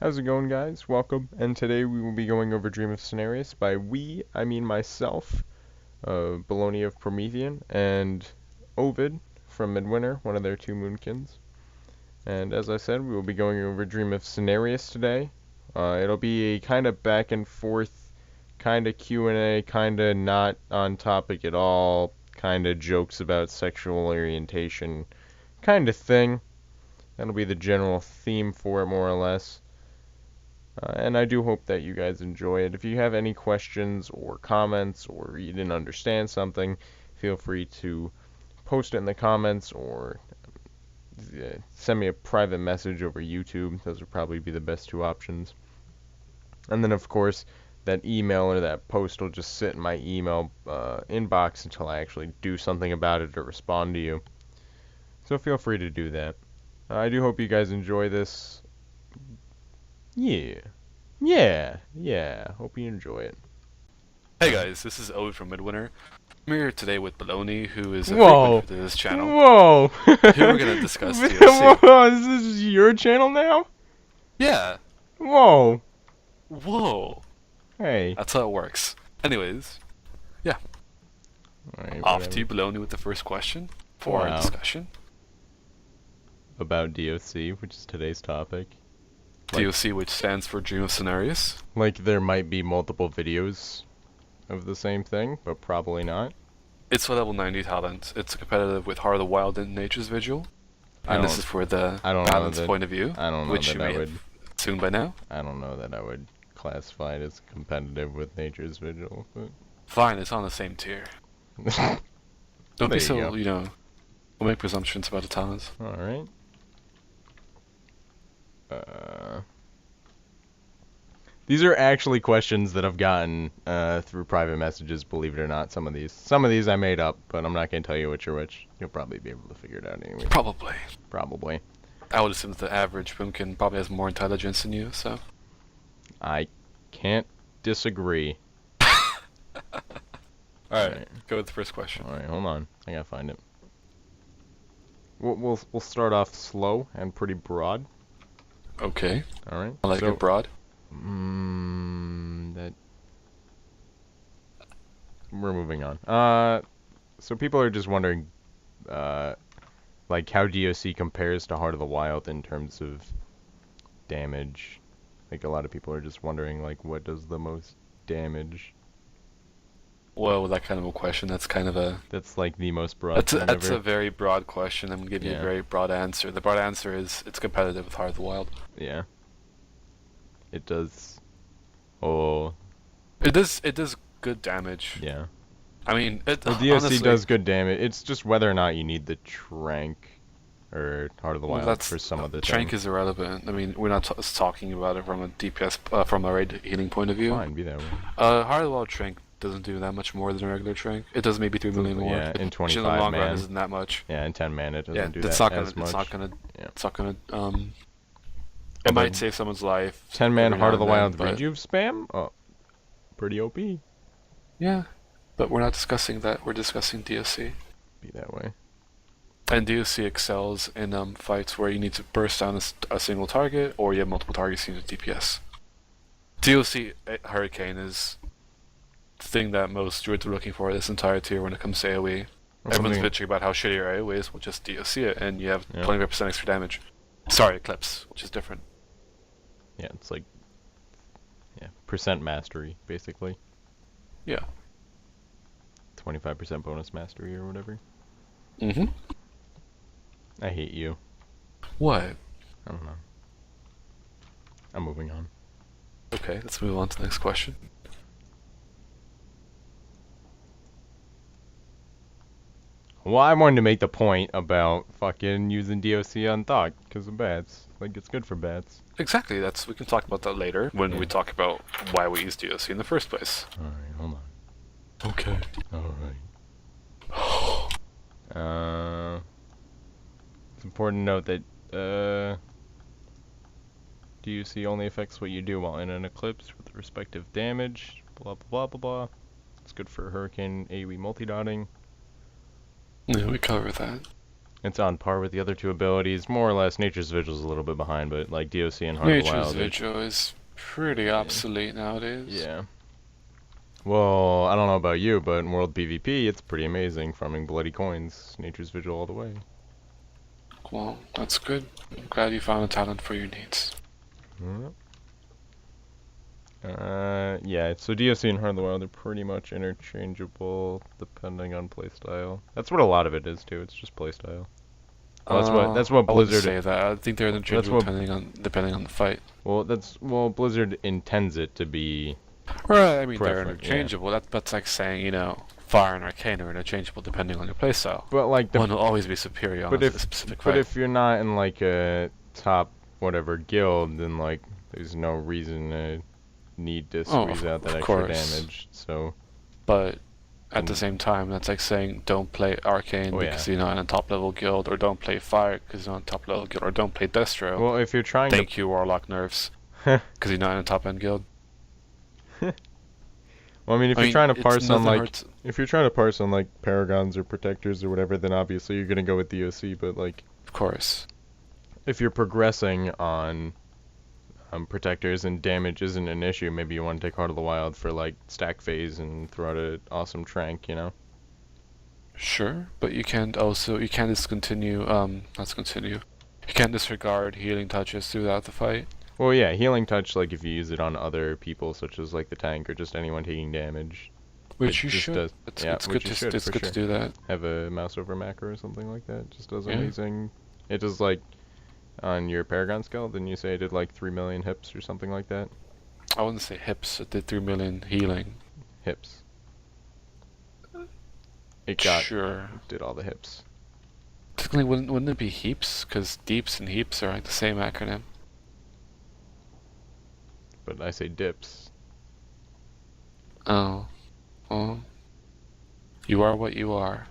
How's it going, guys? Welcome, and today we will be going over Dream of Cenarius. By we, I mean myself, Bologna of Promethean, and Ovyd from Midwinter, one of their two Moonkins. And as I said, we will be going over Dream of Cenarius today. It'll be a kind of back and forth, kind of Q&A, kind of not on topic at all, kind of jokes about sexual orientation, kind of thing. That'll be the general theme for it, more or less. And I do hope that you guys enjoy it. If you have any questions or comments or you didn't understand something, feel free to post it in the comments or send me a private message over YouTube. Those would probably be the best two options. And then, of course, that email or that post will just sit in my email inbox until I actually do something about it or respond to you. So feel free to do that. I do hope you guys enjoy this. Yeah. Hope you enjoy it. Hey guys, this is Ovyd from Midwinter. I'm here today with Bologna, who is a Whoa! frequent to this channel. Whoa! Here we're gonna discuss DoC. Whoa, this is your channel now? Yeah. Whoa! Whoa. Hey. That's how it works. Anyways, yeah. Alright, Off to you, Bologna, with the first question for our discussion. About DoC, which is today's topic. DoC, which stands for Dream of Cenarius. Like, there might be multiple videos of the same thing, but probably not. It's for level 90 talent. It's competitive with Heart of the Wild and Nature's Vigil. And this is for the balance point of view, which you may have assumed by now. I don't know that I would classify it as competitive with Nature's Vigil, but... Fine, it's on the same tier. Don't be so, we'll make presumptions about the talents. Alright. These are actually questions that I've gotten through private messages, believe it or not, some of these. Some of these I made up, but I'm not going to tell you which are which. You'll probably be able to figure it out anyway. Probably. I would assume that the average Boomkin probably has more intelligence than you, so... I can't disagree. Alright, go with the first question. Alright, hold on. I gotta find it. We'll start off slow and pretty broad. Okay. Alright. I like it broad. That... We're moving on. So people are just wondering, like, how DoC compares to Heart of the Wild in terms of damage. Like, a lot of people are just wondering, like, what does the most damage? Well, with that kind of a question, that's kind of a... That's, like, the most broad That's a very broad question. I'm going to give you a very broad answer. The broad answer is, it's competitive with Heart of the Wild. Yeah. It does... Oh... It does good damage. Yeah. I mean, DoC honestly, does good damage. It's just whether or not you need the Trank or Heart of the Wild for some of the Trank is irrelevant. I mean, we're not talking about it from a DPS, from a raid healing point of view. Fine, be that way. Heart of the Wild Trank doesn't do that much more than a regular Trank. It does maybe 3 million more. Yeah, in 25 in the long man. run isn't that much. Yeah, in 10 man it doesn't do that as much. It's not gonna, it might save someone's life. 10 man Heart of the Wild rejuve spam? Oh, pretty OP. Yeah, but we're not discussing that. We're discussing DoC. Be that way. And DoC excels in fights where you need to burst down a single target, or you have multiple targets you need to DPS. DoC Hurricane is the thing that most druids are looking for this entire tier when it comes to AoE. Everyone's bitching about how shitty your AoE is, well just DoC it, and you have 25% extra damage. Sorry, Eclipse, which is different. Yeah, it's like... Yeah, percent mastery, basically. Yeah. 25% bonus mastery or whatever. Mm-hmm. I hate you. What? I don't know. I'm moving on. Okay, let's move on to the next question. Well, I wanted to make the point about fucking using DoC on Thought because of bats. Like, it's good for bats. Exactly, we can talk about that later when we talk about why we use DoC in the first place. Alright, hold on. Okay. Alright. It's important to note that, DoC only affects what you do while in an eclipse with respective damage, blah blah blah blah blah. It's good for Hurricane AoE multi-dotting. Yeah, we cover that. It's on par with the other two abilities, more or less. Nature's Vigil's a little bit behind, but like DoC and Heart of the Nature's Wild. Vigil is pretty obsolete nowadays. Yeah. Well, I don't know about you, but in World PvP, it's pretty amazing. Farming bloody coins, Nature's Vigil all the way. Well, that's good. I'm glad you found a talent for your needs. Yeah, so DoC and Heart of the Wild are pretty much interchangeable depending on playstyle. That's what a lot of it is too. It's just playstyle. Well, that's what I wouldn't Blizzard. say that. I think they're interchangeable depending on the fight. Well, Blizzard intends it to be. Right. I mean, they're Preference, interchangeable. That's like saying, Fire and Arcane are interchangeable depending on your playstyle. But like one will always be superior on a specific fight. But if you're not in like a top whatever guild, then like there's no reason to need to squeeze out that extra damage. So. But at the same time, that's like saying don't play Arcane because you're not in a top level guild, or don't play Fire because you're not in a top level guild, or don't play Destro. Well, if you're trying Thank you, Warlock nerfs. Because you're not in a top end guild. Well, I mean, if you're trying to parse on like Paragons or Protectors or whatever, then obviously you're gonna go with DoC. But like, of course, if you're progressing on Protectors and damage isn't an issue, maybe you want to take Heart of the Wild for like stack phase and throw out an awesome trank, Sure, but you can't discontinue. You can't disregard healing touches throughout the fight. Well, yeah, healing touch, like if you use it on other people, such as like the tank or just anyone taking damage. Which you should. It's good to do that. Have a mouse over macro or something like that. It just does amazing. It does like on your Paragon skill, didn't you say it did like 3 million hips or something like that? I wouldn't say hips. It did 3 million healing. Hips. It did all the hips. Technically, wouldn't it be heaps? Because deeps and heaps are like the same acronym. But I say dips. Oh. Well, you are what you are.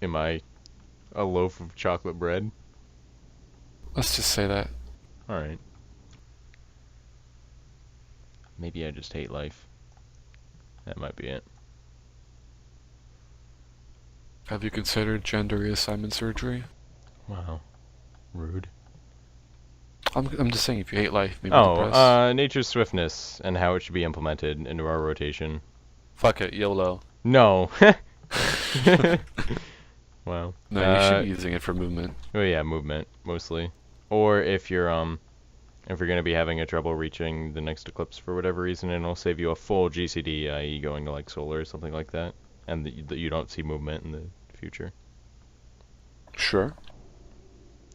Am I a loaf of chocolate bread? Let's just say that. Alright. Maybe I just hate life. That might be it. Have you considered gender reassignment surgery? Wow. Rude. I'm just saying, if you hate life, maybe depressed. Nature's Swiftness and how it should be implemented into our rotation. Fuck it, YOLO. No. Wow. No, you should be using it for movement. Oh yeah, movement mostly. Or if you're gonna be having a trouble reaching the next eclipse for whatever reason, and it'll save you a full GCD, i.e. going to like solar or something like that, and that you don't see movement in the future. Sure.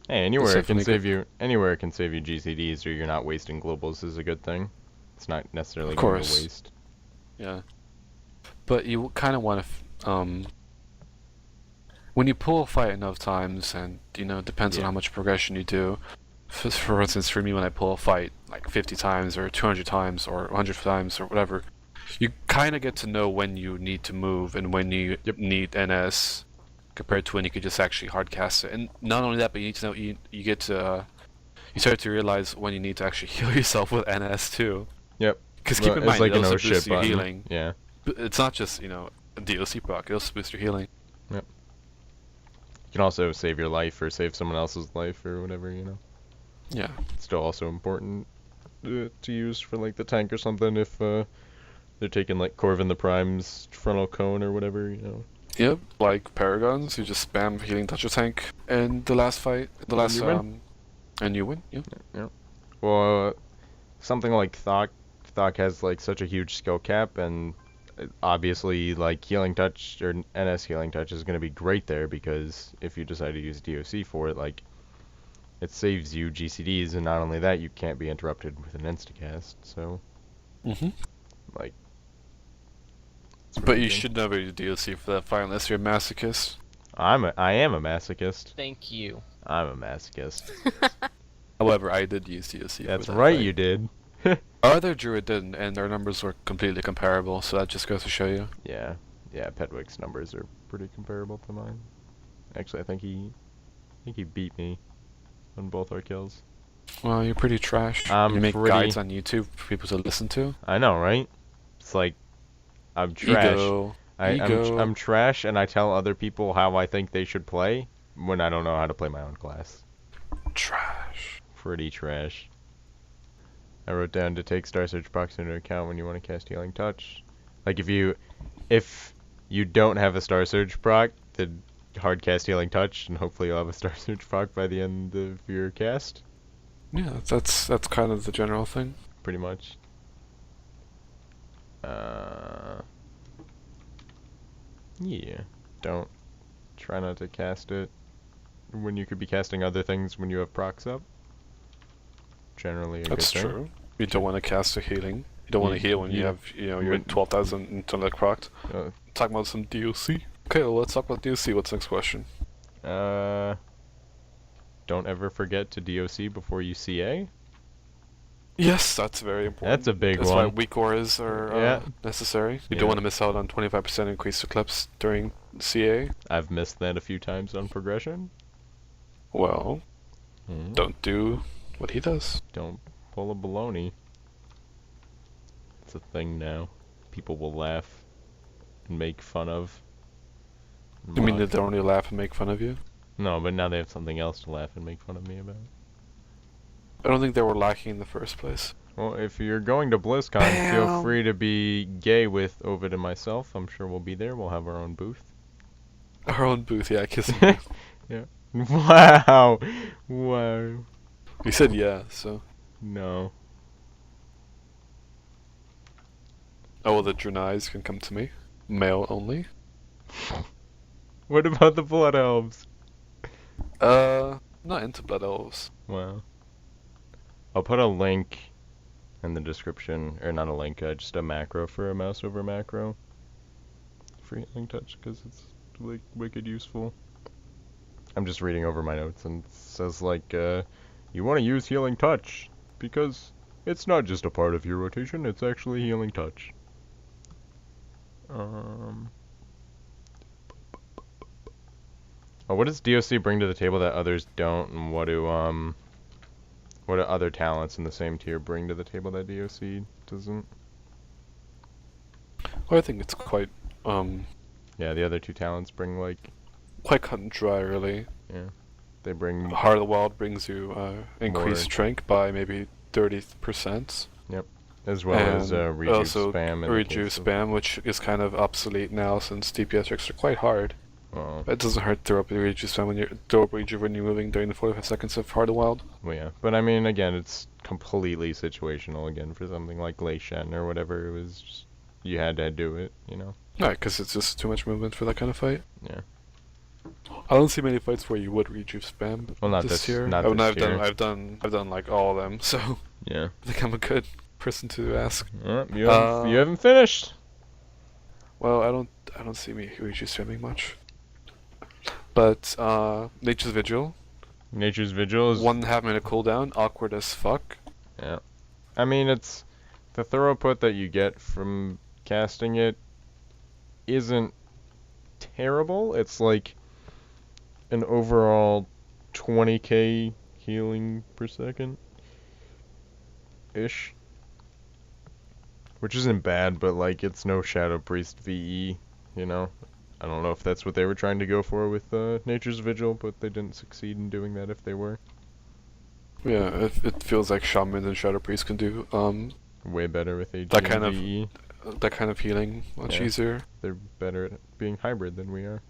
Hey, anywhere it can save you GCDs, or you're not wasting globals is a good thing. It's not necessarily going to waste. Yeah. But you kind of want to, when you pull a fight enough times, and it depends on how much progression you do. For instance, for me, when I pull a fight like 50 times or 200 times or 100 times or whatever, you kind of get to know when you need to move and when you need NS. Compared to when you could just actually hardcast it. And not only that, but you need to know, you start to realize when you need to actually heal yourself with NS too. Yep. Because keep in mind, it also boosts your healing. Yeah. But it's not just, a DoC proc, it also boosts your healing. Yep. You can also save your life or save someone else's life or whatever, Yeah. It's still also important to use for like the tank or something if they're taking like Corvin the Prime's frontal cone or whatever, Yep, like Paragons, you just spam healing touch your tank in the last fight, and you win. Yeah. Well, something like Thok has like such a huge skill cap, and obviously like healing touch or NS healing touch is gonna be great there, because if you decide to use DoC for it, like it saves you GCDs, and not only that, you can't be interrupted with an instacast. So, like. But you should never use DoC for that fight unless you're a masochist. I am a masochist. Thank you. I'm a masochist. However, I did use DoC. That's right, fight. You did. Our other druid didn't, and their numbers were completely comparable, so that just goes to show you. Yeah, Pedwick's numbers are pretty comparable to mine. Actually, I think he beat me on both our kills. Well, you're pretty trash. You make guides on YouTube for people to listen to. I know, right? It's like, I'm trash. Ego. Ego. I'm trash, and I tell other people how I think they should play when I don't know how to play my own class. Trash. Pretty trash. I wrote down to take Star Search procs into account when you want to cast Healing Touch. Like if you don't have a Star Surge proc, then hard cast Healing Touch, and hopefully you'll have a Star Surge proc by the end of your cast. Yeah, that's kind of the general thing. Pretty much. Yeah. Don't try not to cast it when you could be casting other things when you have procs up. Generally a That's good thing. true. You don't want to cast a healing. You don't want to heal when you have, you're 12,000 intellect procced. Talking about some DoC. Okay, well, let's talk about DoC. What's the next question? Don't ever forget to DoC before you CA. Yes, that's very important. That's a big That's one. why weak auras are necessary. You don't want to miss out on 25% increased eclipse during CA. I've missed that a few times on progression. Well, don't do what he does. Don't pull a Bologna. It's a thing now. People will laugh and make fun of. You mean that they only laugh and make fun of you? No, but now they have something else to laugh and make fun of me about. I don't think they were lacking in the first place. Well, if you're going to BlizzCon, feel free to be gay with Ovyd and myself. I'm sure we'll be there. We'll have our own booth. Our own booth, yeah, kissing booth. Yeah. Wow. Wow. You said yeah, so. No. Oh, well, the Drenais can come to me. Male only. What about the Blood Elves? Not into Blood Elves. Wow. I'll put a link in the description, or not a link, just a macro for a mouse over macro. For Healing Touch, because it's like wicked useful. I'm just reading over my notes, and it says like, you want to use Healing Touch, because it's not just a part of your rotation, it's actually Healing Touch. Oh, what does DoC bring to the table that others don't, and what do other talents in the same tier bring to the table that DoC doesn't? Well, I think it's quite, Yeah, the other two talents bring, like... quite cut and dry, really. Yeah. They bring... Heart of the Wild brings you, increased strength by maybe 30%. Yep. As well as, rejuice also spam. Rejuice spam, which is kind of obsolete now since DPS tricks are quite hard. Well, It doesn't hurt to throw up the Rejuice spam when you're moving during the 45 seconds of Heart of the Wild. well, yeah. But I mean, again, it's completely situational, again, for something like Glacian or whatever. It was just... You had to do it, you know? Yeah, because it's just too much movement for that kind of fight. Yeah. I don't see many fights where you would Rejuice spam. Well, not this year. Not I've this tier. I've done like all of them, so Yeah. I think I'm a good person to ask. You haven't finished. Well, I don't see me Rejuice spamming much. But Nature's Vigil. Nature's Vigil is 1.5 minute cooldown, awkward as fuck. Yeah. I mean, it's the thorough put that you get from casting it isn't terrible. It's like an overall 20k healing per second ish. Which isn't bad, but like it's no Shadow Priest VE, you know? I don't know if that's what they were trying to go for with Nature's Vigil, but they didn't succeed in doing that if they were. Yeah, it feels like Shamans and Shadow Priest can do Way better with AG that kind and of VE. That kind of healing much easier. They're better at being hybrid than we are.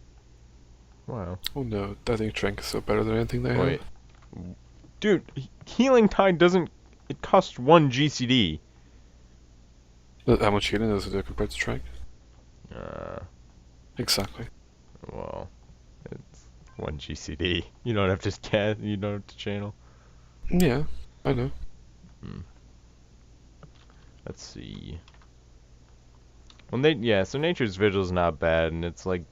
Wow. Oh no, I think Trank is so better than anything they Wait. have. Dude, Healing Tide doesn't... It costs 1 GCD. How much healing does it do compared to Trank? Exactly. Well, it's 1 GCD. You don't have to cast, you don't have to channel. Yeah, I know. Let's see. Well, so Nature's Vigil is not bad, and it's like,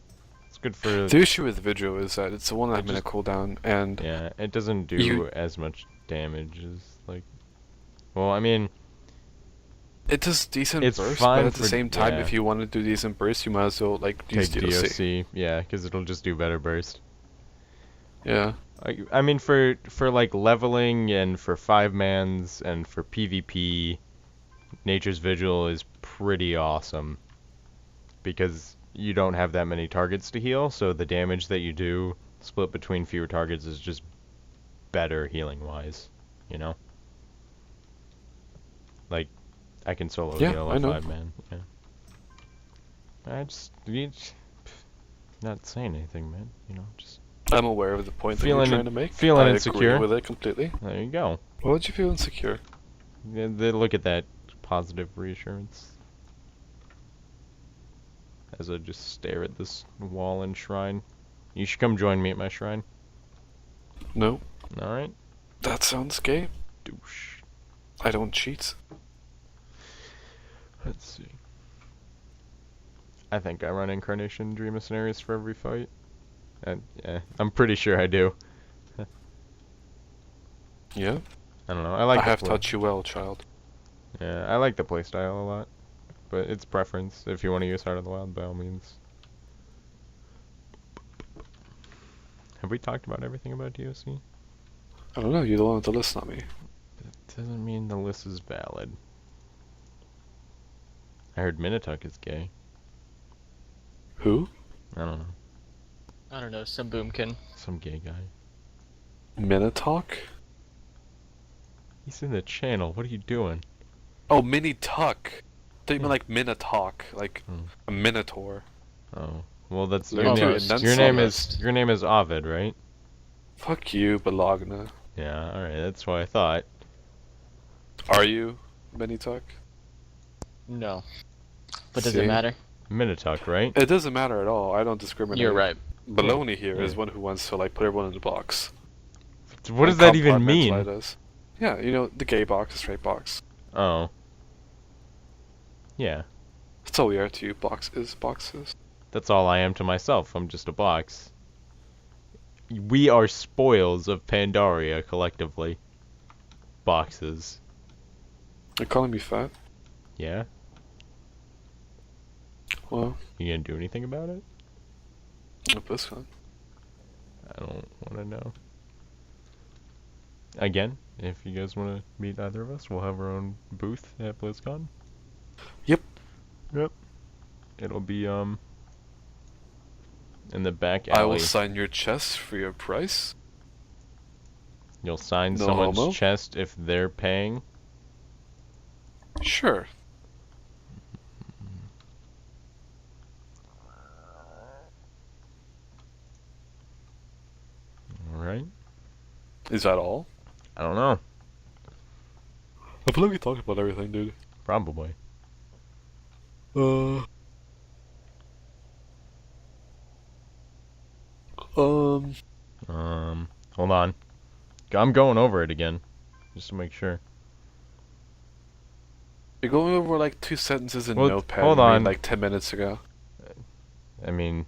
it's good for... The issue with Vigil is that it's a 1.5 minute cooldown, and... Yeah, it doesn't do as much damage as, like... Well, I mean... It does decent it's burst, fine but at the same time, yeah. if you want to do decent burst, you might as well, like, use Take DoC. DoC. Yeah, because it'll just do better burst. Yeah. I mean, for like leveling and for 5-mans and for PvP, Nature's Vigil is pretty awesome. Because you don't have that many targets to heal, so the damage that you do split between fewer targets is just better healing-wise, you know? Like, I can solo Yeah, heal I a know. 5-man, yeah. Not saying anything, man, you know, just I'm aware of the point that you're feeling trying to make. feeling I agree insecure. with it completely. There you go. Why would you feel insecure? Yeah, look at that positive reassurance as I just stare at this wall and shrine. You should come join me at my shrine. No. Alright? That sounds gay. Douche. I don't cheat. Let's see. I think I run Incarnation Dream of Scenarios for every fight. And, yeah, I'm pretty sure I do. Yeah? I don't know. I like I the have play. taught you well, child. Yeah, I like the playstyle a lot. But it's preference. If you want to use Heart of the Wild, by all means. Have we talked about everything about DoC? I don't know, you're the one with the list, not me. That doesn't mean the list is valid. I heard Minotaur is gay. Who? I don't know. I don't know, some boomkin. Some gay guy. Minotaur? He's in the channel. What are you doing? Oh, Mini-Tuck! I thought you meant Yeah. like Minotaur, like a Minotaur. Oh. Well, that's Learn your to name. indent Your name almost. is Ovid, right? Fuck you, Bologna. Yeah, alright, that's what I thought. Are you Mini-Tuck? No. But does See? it matter? Minotaur, right? It doesn't matter at all, I don't discriminate. You're right. Bologna here is Yeah. one who wants to like put everyone in the box. What does And that even mean? compartmentalize us. Yeah, you know, the gay box, the straight box. Oh. Yeah. That's all we are to you, boxes. That's all I am to myself. I'm just a box. We are spoils of Pandaria, collectively. Boxes. You're calling me fat? Yeah? Well, You gonna do anything about it? at this one. I don't wanna know. Again, if you guys wanna meet either of us, we'll have our own booth at BlizzCon. Yep. Yep. It'll be, in the back I will alley. sign your chest for your price. You'll sign No someone's homo? chest if they're paying. Sure. Alright. Is that all? I don't know. I feel like we talked about everything, dude. Probably. Hold on. I'm going over it again. Just to make sure. You're going over like 2 sentences in Well, Notepad hold you made, on. like 10 minutes ago. I mean,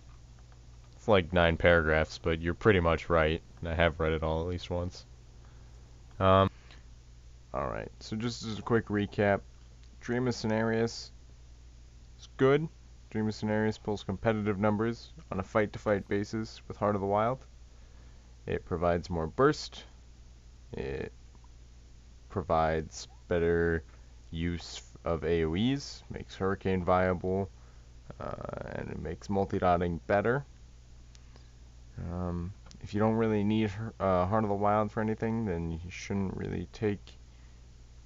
it's like 9 paragraphs, but you're pretty much right. I have read it all at least once. Alright, so just as a quick recap. Dream of Scenarios is good. Dream of Scenarios pulls competitive numbers on a fight-to-fight basis with Heart of the Wild. It provides more burst. It provides better use of AoEs, makes Hurricane viable, and it makes multi-dotting better. If you don't really need Heart of the Wild for anything, then you shouldn't really take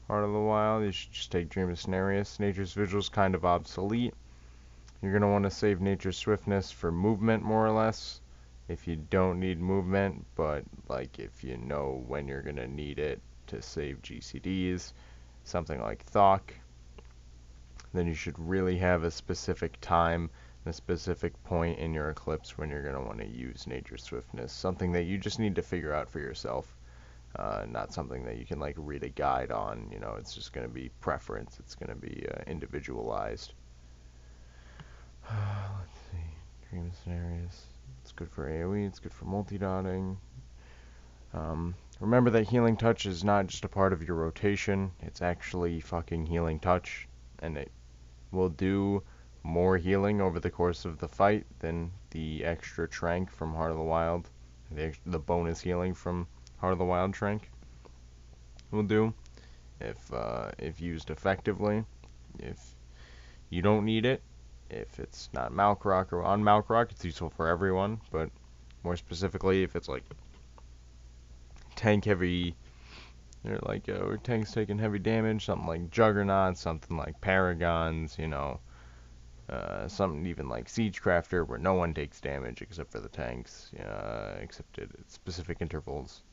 Heart of the Wild. You should just take Dream of Scenarios. Nature's Vigil is kind of obsolete. You're going to want to save Nature's Swiftness for movement, more or less. If you don't need movement, but like if you know when you're going to need it to save GCDs, something like DoC, then you should really have a specific time and a specific point in your Eclipse when you're going to want to use Nature's Swiftness. Something that you just need to figure out for yourself. Not something that you can like read a guide on, you know, it's just going to be preference. It's going to be individualized. Let's see. Dream of Scenarios. It's good for AoE, it's good for multi-dotting. Remember that Healing Touch is not just a part of your rotation, it's actually fucking Healing Touch, and it will do more healing over the course of the fight than the extra Trank from Heart of the Wild, the bonus healing from Heart of the Wild Trank will do, if used effectively. If you don't need it, if it's not Malkrok or on Malkrok, it's useful for everyone, but more specifically, if it's like tank heavy, or like where tanks taking heavy damage, something like Juggernauts, something like Paragons, you know, something even like Siegecrafter where no one takes damage except for the tanks, except at specific intervals.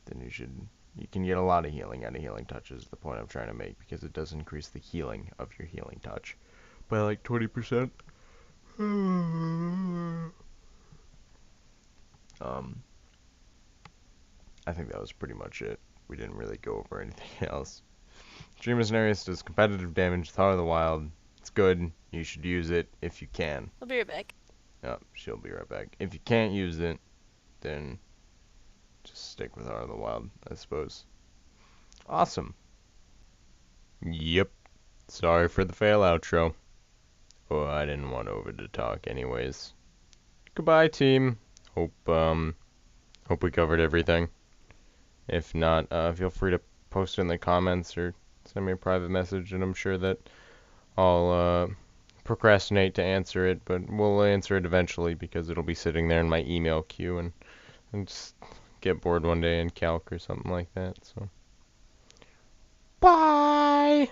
Then you can get a lot of healing out of healing touches. The point I'm trying to make, because it does increase the healing of your healing touch by like 20%. I think that was pretty much it. We didn't really go over anything else. Dream of Cenarius does competitive damage with Heart of the Wild. It's good. You should use it if you can. I'll be right back. Oh, she'll be right back. If you can't use it, then just stick with Heart of the Wild, I suppose. Awesome. Yep. Sorry for the fail outro. Oh, I didn't want Ovyd to talk anyways. Goodbye, team. Hope we covered everything. If not, feel free to post it in the comments or send me a private message, and I'm sure that I'll procrastinate to answer it, but we'll answer it eventually because it'll be sitting there in my email queue, and just get bored one day in Calc or something like that. So, bye!